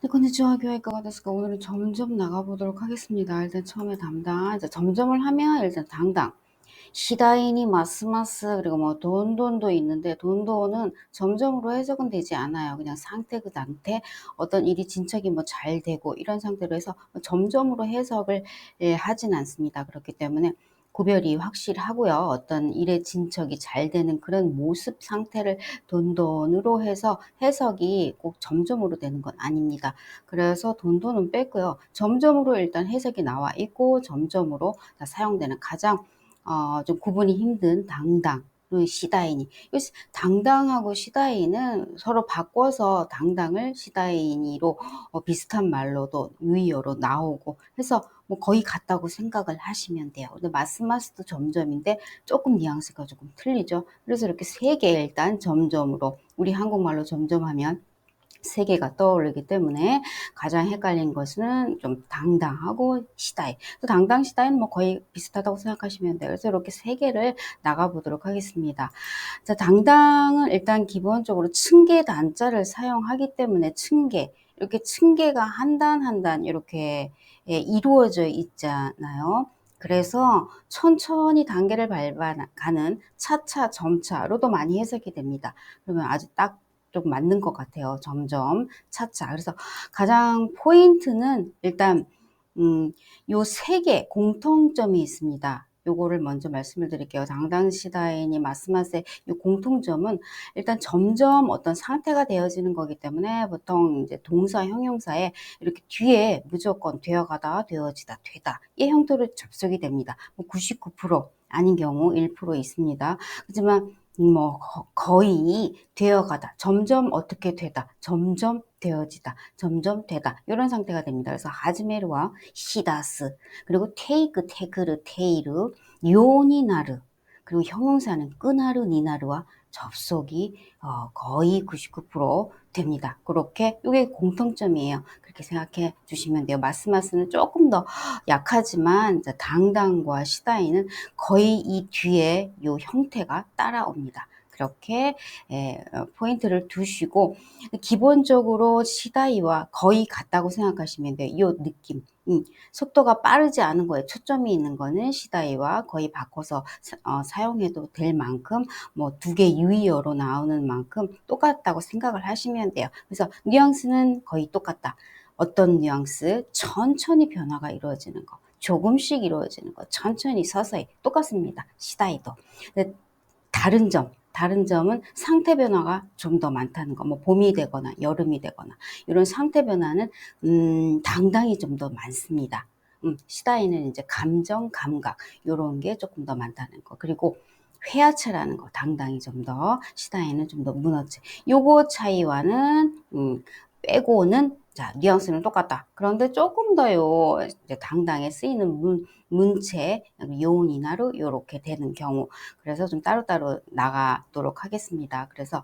네, konnichiwa. 교회과가 됐을까? 오늘은 점점 나가보도록 하겠습니다. 일단 처음에 담당, 이제 점점을 하면 일단 당당. 시다이니 마스마스 그리고 뭐 돈돈도 있는데 돈돈은 점점으로 해석은 되지 않아요. 그냥 상태 그 상태 어떤 일이 진척이 뭐 잘 되고 이런 상태로 해서 점점으로 해석을 하진 않습니다. 그렇기 때문에 구별이 확실하고요. 어떤 일의 진척이 잘 되는 그런 모습 상태를 돈돈으로 해서 해석이 꼭 점점으로 되는 건 아닙니다. 그래서 돈돈은 뺐고요. 점점으로 일단 해석이 나와 있고 점점으로 사용되는 가장 좀 구분이 힘든 당당, 시다이니. 당당하고 시다이는 서로 바꿔서 당당을 시다이니로 비슷한 말로도 유의어로 나오고 해서 뭐 거의 같다고 생각을 하시면 돼요. 근데 마스마스도 점점인데 조금 뉘앙스가 조금 틀리죠. 그래서 이렇게 세 개 일단 점점으로 우리 한국말로 점점하면 세 개가 떠오르기 때문에 가장 헷갈린 것은 좀 당당하고 시다이. 당당 시다이는 뭐 거의 비슷하다고 생각하시면 돼요. 그래서 이렇게 세 개를 나가보도록 하겠습니다. 자, 당당은 일단 기본적으로 층계 단자를 사용하기 때문에 층계. 이렇게 층계가 한 단 한 단 이렇게 이루어져 있잖아요. 그래서 천천히 단계를 밟아가는 차차 점차로도 많이 해석이 됩니다. 그러면 아주 딱 좀 맞는 것 같아요. 점점 차차. 그래서 가장 포인트는 일단 요 세 개 공통점이 있습니다. 요거를 먼저 말씀을 드릴게요. 당당시다이니 마스마스의 이 공통점은 일단 점점 어떤 상태가 되어지는 거기 때문에 보통 이제 동사 형용사에 이렇게 뒤에 무조건 되어가다 되어지다 되다 이 형태로 접속이 됩니다. 뭐 99% 아닌 경우 1% 있습니다. 하지만 뭐 거의 되어가다 점점 어떻게 되다 점점 되어지다 점점 되다 이런 상태가 됩니다. 그래서 하즈메르와 시다스 그리고 테이크 테그르 테이르 요니나르 그리고 형용사는 끄나르 니나르와 접속이 거의 99% 됩니다. 그렇게 이게 공통점이에요. 그렇게 생각해 주시면 돼요. 마스마스는 조금 더 약하지만 당당과 시다이는 거의 이 뒤에 이 형태가 따라옵니다. 그렇게 포인트를 두시고 기본적으로 시다이와 거의 같다고 생각하시면 돼요. 이 느낌. 속도가 빠르지 않은 거에 초점이 있는 거는 시다이와 거의 바꿔서 사용해도 될 만큼 뭐 두 개 유의어로 나오는 만큼 똑같다고 생각을 하시면 돼요. 그래서 뉘앙스는 거의 똑같다. 어떤 뉘앙스? 천천히 변화가 이루어지는 거. 조금씩 이루어지는 거. 천천히 서서히 똑같습니다. 시다이도. 다른 점은 상태 변화가 좀 더 많다는 거. 뭐 봄이 되거나 여름이 되거나 이런 상태 변화는 당당히 좀 더 많습니다. 시다이는 이제 감정, 감각 이런 게 조금 더 많다는 거. 그리고 회화체라는 거 당당히 좀 더, 시다이는 좀 더 문어체. 요거 차이와는 빼고는 자 뉘앙스는 똑같다. 그런데 조금 더요 이제 당당에 쓰이는 문체 요온이나로 요렇게 되는 경우 그래서 좀 따로따로 나가도록 하겠습니다. 그래서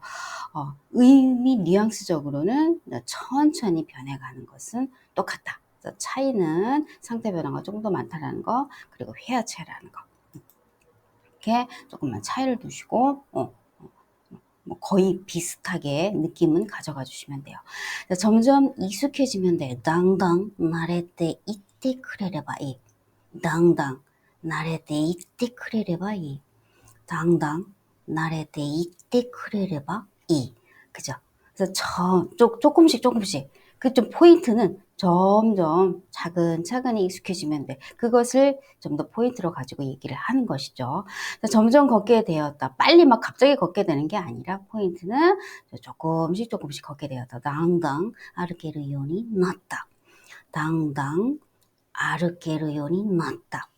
의미 뉘앙스적으로는 천천히 변해가는 것은 똑같다. 그래서 차이는 상태 변화가 조금 더 많다라는 거 그리고 회화체라는 거 이렇게 조금만 차이를 두시고 뭐 거의 비슷하게 느낌은 가져가 주시면 돼요. 점점 익숙해지면 돼요. 당당 나레테 이때 그래레바 이 당당 나레테 이때 그래레바 이 당당 나레테 이때 그래레바 이 그죠? 그래서 조금씩 그 좀 포인트는 점점 차근차근히 익숙해지면 돼. 그것을 좀 더 포인트로 가지고 얘기를 하는 것이죠. 점점 걷게 되었다. 빨리 막 갑자기 걷게 되는 게 아니라 포인트는 조금씩 걷게 되었다. 당당 아르케르요니 났다. 당당 아르케르요니 났다.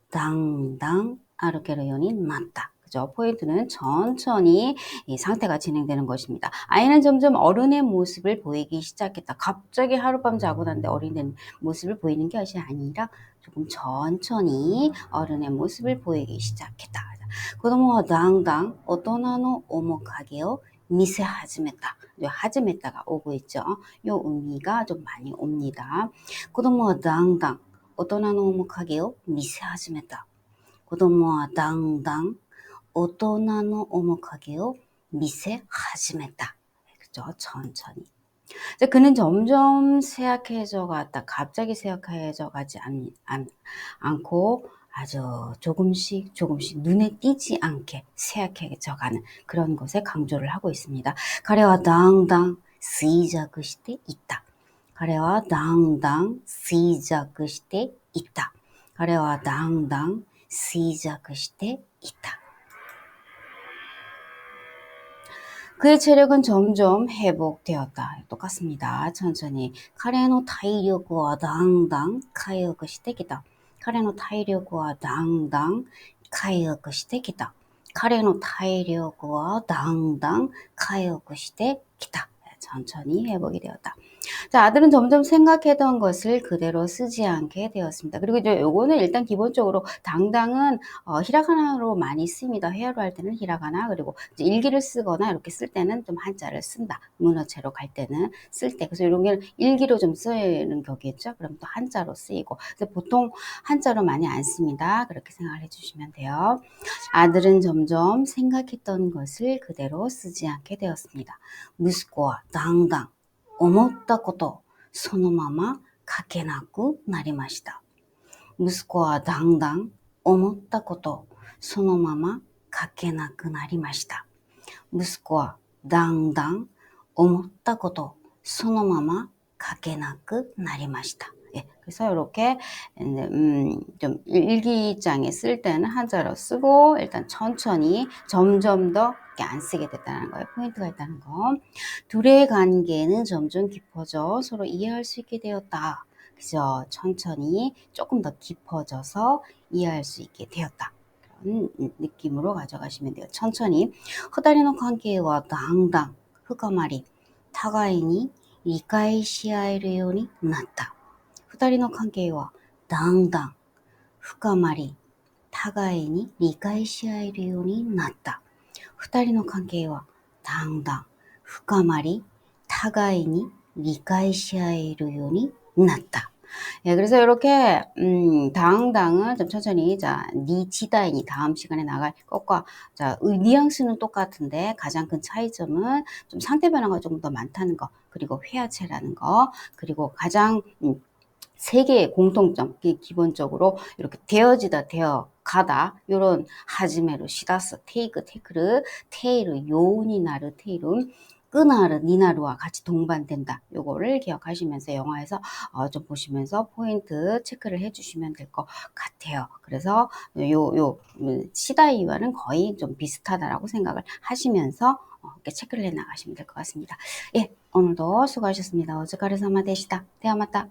당당 아르케르요니 났다. 그죠? 포인트는 천천히 이 상태가 진행되는 것입니다. 아이는 점점 어른의 모습을 보이기 시작했다. 갑자기 하룻밤 자고 났는데 어린된 모습을 보이는 것이 아니라 조금 천천히 어른의 모습을 보이기 시작했다. 子供は 당당 大人の面影を 見せ 始めた. 하즈메타가 오고 있죠. 요 의미가 좀 많이 옵니다. 子供は 당당 大人の面影を見せ始めた. 子供は 당당 大人の面影を見せ始めた. 그죠? 천천히. 이제 그는 점점 쇠약해져 갔다 갑자기 쇠약해져 가지 않고 아주 조금씩 조금씩 눈에 띄지 않게 쇠약해져 가는 그런 것에 강조를 하고 있습니다. 彼はだんだん衰弱していった. 彼はだんだん衰弱していった. 彼はだんだん衰弱していった. 그의 체력은 점점 회복되었다. 똑같습니다. 천천히. 彼の体力はだんだん回復してきた. 彼の体力はだんだん回復してきた. 彼の体力はだんだん回復してきた. 천천히 회복이 되었다. 자, 아들은 점점 생각했던 것을 그대로 쓰지 않게 되었습니다. 그리고 이제 요거는 일단 기본적으로 당당은 히라가나로 많이 씁니다. 회화로 할 때는 히라가나, 그리고 이제 일기를 쓰거나 이렇게 쓸 때는 좀 한자를 쓴다. 문어체로 갈 때는 쓸 때. 그래서 이런 게 일기로 좀 쓰이는 격이겠죠. 그럼 또 한자로 쓰이고. 그래서 보통 한자로 많이 안 씁니다. 그렇게 생각을 해주시면 돼요. 아들은 점점 생각했던 것을 그대로 쓰지 않게 되었습니다. 무스코와 당당 思ったことそのまま書けなくなりました。息子はだんだん思ったことそのまま書けなくなりました。息子はだんだん思ったことそのまま書けなくなりました。 예, 그래서 이렇게 좀 일기장에 쓸 때는 한자로 쓰고 일단 천천히 점점 더 안 쓰게 됐다는 거예요. 포인트가 있다는 거. 둘의 관계는 점점 깊어져 서로 이해할 수 있게 되었다. 그죠? 천천히 조금 더 깊어져서 이해할 수 있게 되었다. 그런 느낌으로 가져가시면 돼요. 천천히. 二人の 관계와 당당 深まり 互いに理解し合えるようになった。二人の関係はだんだん深まり、互いに理解し合えるようになった。二人の関係はだんだん深まり、互いに理解し合えるようになった. 예, 그래서 이렇게 당당은 좀 천천히 자 니치다이니 다음 시간에 나갈 것과 자 뉘앙스는 똑같은데 가장 큰 차이점은 좀 상태 변화가 조금 더 많다는 거 그리고 회화체라는 거 그리고 가장 세 개의 공통점, 기본적으로 이렇게 되어지다, 되어가다, 요런 하지메로, 시다스, 테이크, 테크르, 테이르, 요우니 나르, 테이름, 끄나르, 니나르와 같이 동반된다. 요거를 기억하시면서 영화에서 좀 보시면서 포인트 체크를 해주시면 될 것 같아요. 그래서 시다이와는 거의 좀 비슷하다라고 생각을 하시면서 이렇게 체크를 해 나가시면 될 것 같습니다. 예, 오늘도 수고하셨습니다. 오츠카레사마でした. ではまた.